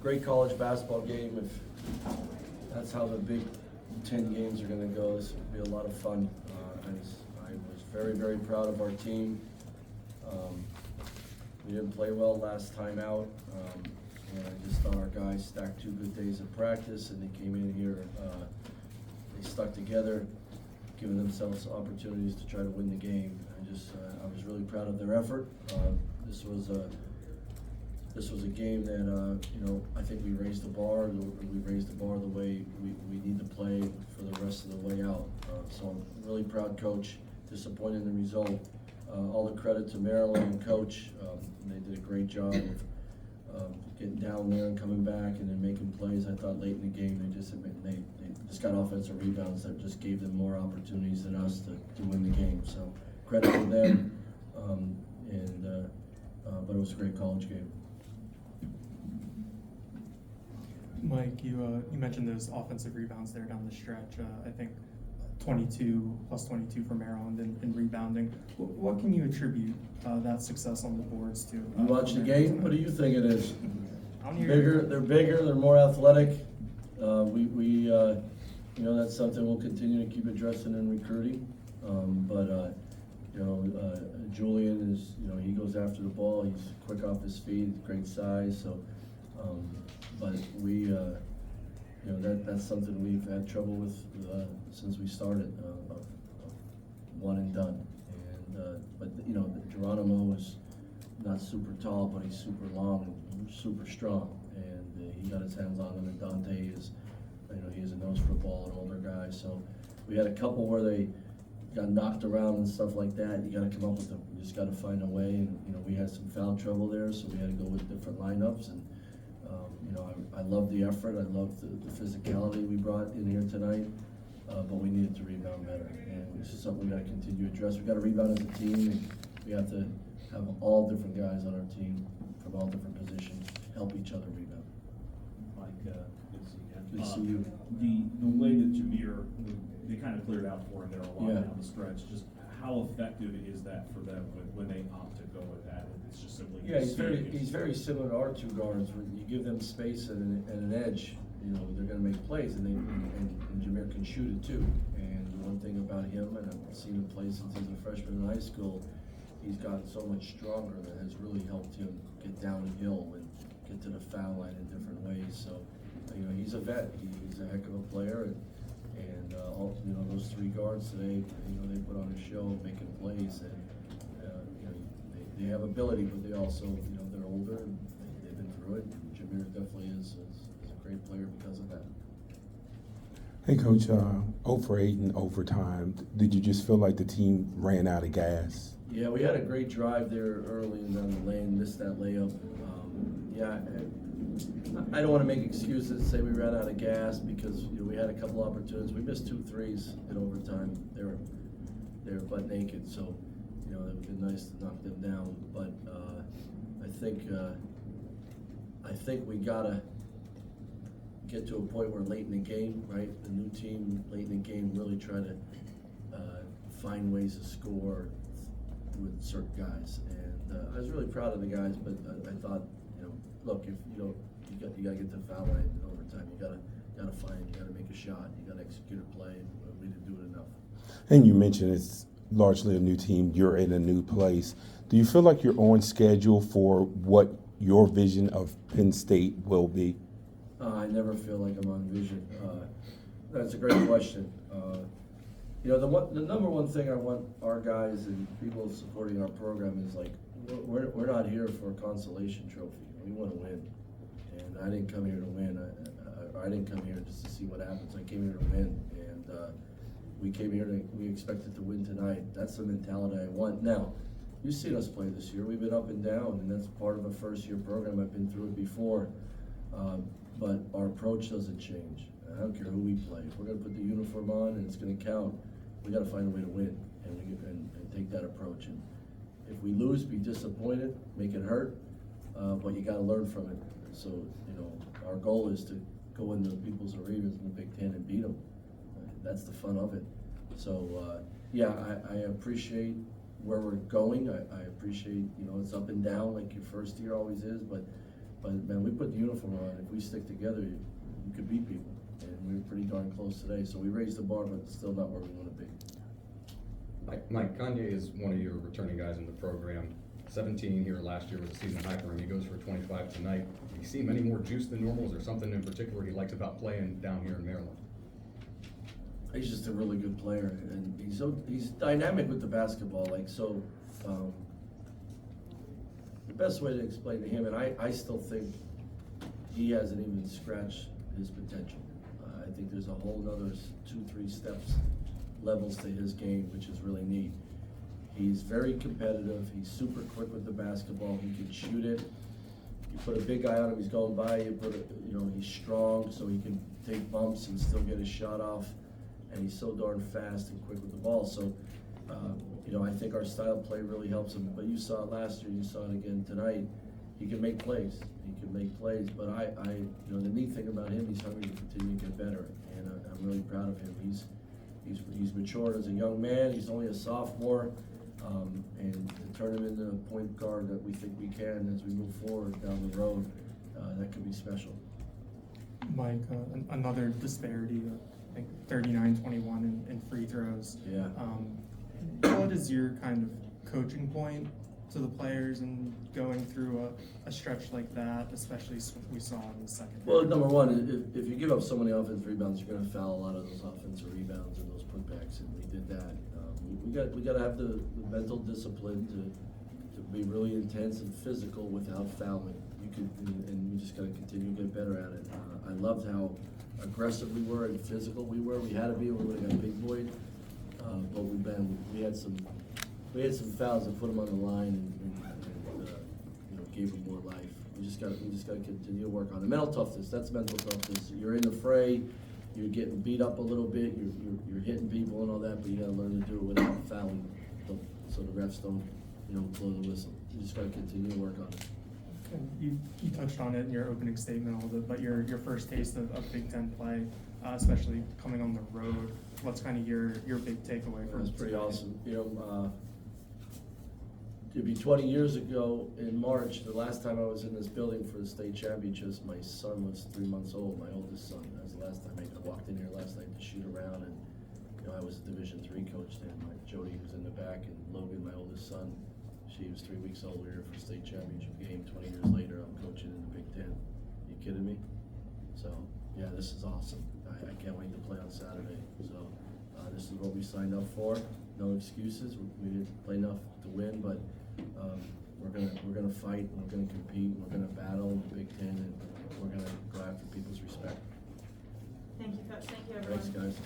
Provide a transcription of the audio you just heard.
Great college basketball game. If that's how the Big Ten games are going to go, this will be a lot of fun. I was very, very proud of our team. We didn't play well last time out, and I just thought our guys stacked 2 good days of practice, and they came in here. They stuck together, giving themselves opportunities to try to win the game. I was really proud of their effort. This was a game that I think we raised the bar. We raised the bar the way we need to play for the rest of the way out. So I'm really proud, Coach. Disappointed in the result. All the credit to Maryland and Coach. They did a great job of getting down there and coming back and then making plays. I thought late in the game they just got offensive rebounds that just gave them more opportunities than us to win the game. So credit to them. But it was a great college game. Mike, you mentioned those offensive rebounds there down the stretch. I think 22 plus 22 for Maryland in rebounding. What can you attribute that success on the boards to? You watch the game. What do you think it is? Bigger. They're bigger. They're more athletic. That's something we'll continue to keep addressing in recruiting. Julian is, he goes after the ball. He's quick off his feet, great size. So, that's something we've had trouble with since we started, one and done. Geronimo is not super tall, but he's super long and super strong. And he got his hands on him. And Dante is, he has a nose for a ball, an older guy. So we had a couple where they got knocked around and stuff like that. You got to come up with them. You just got to find a way. And we had some foul trouble there, so we had to go with different lineups. And I love the effort. I love the physicality we brought in here tonight. But we needed to rebound better, and this is something we got to continue to address. We got to rebound as a team, and we have to have all different guys on our team from all different positions help each other rebound. Mike, good to see you. Good to see you. The way that Jameer, they kind of cleared out for him there a lot Yeah. down the stretch. Just how effective is that for them when they opt to go with that? It's just simply He's very similar to our 2 guards. When you give them space and an edge, they're going to make plays, and Jameer can shoot it too. And the one thing about him, and I've seen him play since he's a freshman in high school, he's gotten so much stronger that has really helped him get downhill and get to the foul line in different ways. So, he's a vet. He's a heck of a player, and those 3 guards today, they put on a show making plays, and they have ability, but they also, they're older and they've been through it. And Jameer definitely is a great player because of that. Hey, Coach, 0 for 8 in overtime. Did you just feel like the team ran out of gas? Yeah, we had a great drive there early and down the lane, missed that layup. I don't want to make excuses and say we ran out of gas because we had a couple opportunities. We missed 2 threes in overtime. They were butt naked, so it would have been nice to knock them down. But I think we gotta get to a point where late in the game, right? The new team late in the game really try to find ways to score with certain guys. And I was really proud of the guys, but I thought, look, if you got to get to the foul line in overtime. You gotta make a shot. You gotta execute a play. And we didn't do it enough. And you mentioned it's largely a new team. You're in a new place. Do you feel like you're on schedule for what your vision of Penn State will be? I never feel like I'm on vision. That's a great question. The number one thing I want our guys and people supporting our program is like, we're not here for a consolation trophy. We want to win. And I didn't come here to win. I didn't come here just to see what happens. I came here to win. And we came here we expected to win tonight. That's the mentality I want. Now, you've seen us play this year. We've been up and down, and that's part of a first-year program. I've been through it before. But our approach doesn't change. I don't care who we play. If we're going to put the uniform on and it's going to count, we got to find a way to win and take that approach. And if we lose, be disappointed, make it hurt, but you got to learn from it. So, our goal is to go into people's arenas in the Big Ten and beat them. That's the fun of it. So, I appreciate where we're going. I appreciate, it's up and down like your first year always is, but man, we put the uniform on. If we stick together, you could beat people. And we were pretty darn close today, so we raised the bar, but still not where we want to be. Mike, Kanye is one of your returning guys in the program. 17 here last year was a season high for him. He goes for 25 tonight. Do you see him any more juice than normal? Is there something in particular he likes about playing down here in Maryland? He's just a really good player, and he's dynamic with the basketball. The best way to explain to him, and I still think he hasn't even scratched his potential. I think there's a whole nother 2-3 steps, levels to his game, which is really neat. He's very competitive. He's super quick with the basketball. He can shoot it. You put a big guy on him, he's going by. He's strong, so he can take bumps and still get his shot off. And he's so darn fast and quick with the ball. So, I think our style of play really helps him. But you saw it last year, you saw it again tonight. He can make plays. But the neat thing about him, he's hungry to continue to get better, and I'm really proud of him. He's matured as a young man. He's only a sophomore, and to turn him into a point guard that we think we can as we move forward down the road, that could be special. Mike, another disparity, I think 39-21 in free throws. Yeah. What is your kind of coaching point to the players and going through a stretch like that, especially what we saw in the second half? Well, number one, if you give up so many offensive rebounds, you're going to foul a lot of those offensive rebounds and those putbacks, and we did that. We got to have the mental discipline to be really intense and physical without fouling. And we just got to continue to get better at it. I loved how aggressive we were and physical we were. We had to be, or we would have got big boyed. But we had some fouls that put them on the line and gave them more life. We just got to continue to work on it. Mental toughness. That's mental toughness. You're in the fray. You're getting beat up a little bit. You're hitting people and all that, but you got to learn to do it without fouling, so the refs don't blow the whistle. You just got to continue to work on it. You touched on it in your opening statement a little bit, but your first taste of Big Ten play, especially coming on the road, what's kind of your big takeaway from it? It's pretty awesome. It'd be 20 years ago in March, the last time I was in this building for the state championships. My son was 3 months old, my oldest son. That was the last time I walked in here last night to shoot around, and I was a Division III coach then. Jody was in the back, and Logan, my oldest son, she was 3 weeks old. We were here for state championship game. 20 years later, I'm coaching in the Big Ten. You kidding me? So, yeah, this is awesome. I can't wait to play on Saturday. So, this is what we signed up for. No excuses. We didn't play enough to win, but we're gonna fight. We're gonna compete. We're gonna battle in the Big Ten, and we're gonna go after people's respect. Thank you, Coach. Thank you, everyone. Thanks, guys.